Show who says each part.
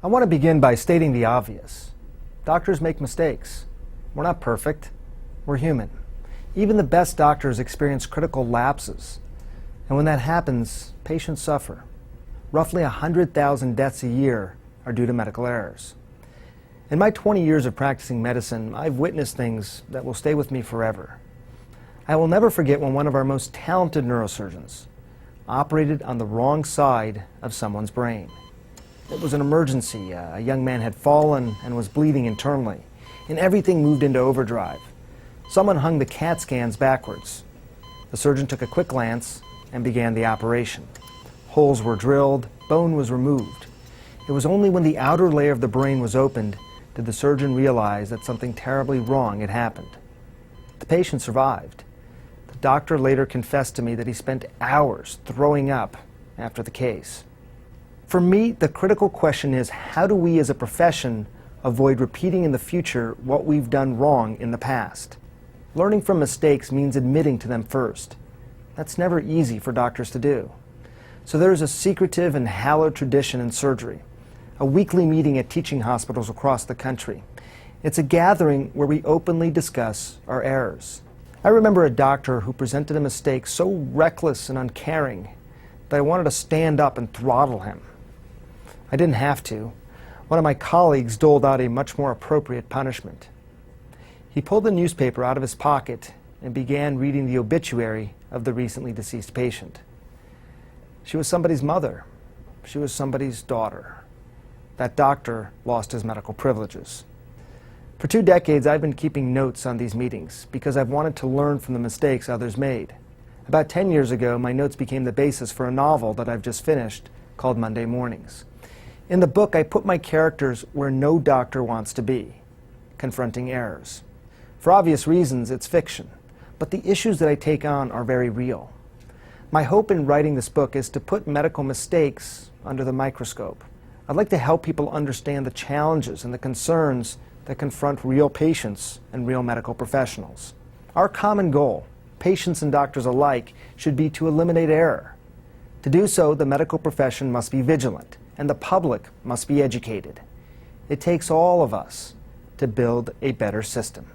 Speaker 1: I want to begin by stating the obvious. Doctors make mistakes. We're not perfect. We're human. Even the best doctors experience critical lapses. And when that happens, patients suffer. Roughly 100,000 deaths a year are due to medical errors. In my 20 years of practicing medicine, I've witnessed things that will stay with me forever. I will never forget when one of our most talented neurosurgeons operated on the wrong side of someone's brain. It was an emergency. A young man had fallen and was bleeding internally, and everything moved into overdrive. Someone hung the CAT scans backwards. The surgeon took a quick glance and began the operation. Holes were drilled, bone was removed. It was only when the outer layer of the brain was opened did the surgeon realize that something terribly wrong had happened. The patient survived. The doctor later confessed to me that he spent hours throwing up after the case. For me, the critical question is, how do we as a profession avoid repeating in the future what we've done wrong in the past? Learning from mistakes means admitting to them first. That's never easy for doctors to do. So there is a secretive and hallowed tradition in surgery, a weekly meeting at teaching hospitals across the country. It's a gathering where we openly discuss our errors. I remember a doctor who presented a mistake so reckless and uncaring that I wanted to stand up and throttle him. I didn't have to. One of my colleagues doled out a much more appropriate punishment. He pulled the newspaper out of his pocket and began reading the obituary of the recently deceased patient. She was somebody's mother. She was somebody's daughter. That doctor lost his medical privileges. For 2 decades, I've been keeping notes on these meetings because I've wanted to learn from the mistakes others made. About 10 years ago, my notes became the basis for a novel that I've just finished called Monday Mornings. In the book, I put my characters where no doctor wants to be, confronting errors. For obvious reasons, it's fiction, but the issues that I take on are very real. My hope in writing this book is to put medical mistakes under the microscope. I'd like to help people understand the challenges and the concerns that confront real patients and real medical professionals. Our common goal, patients and doctors alike, should be to eliminate error. To do so, the medical profession must be vigilant, and the public must be educated. It takes all of us to build a better system.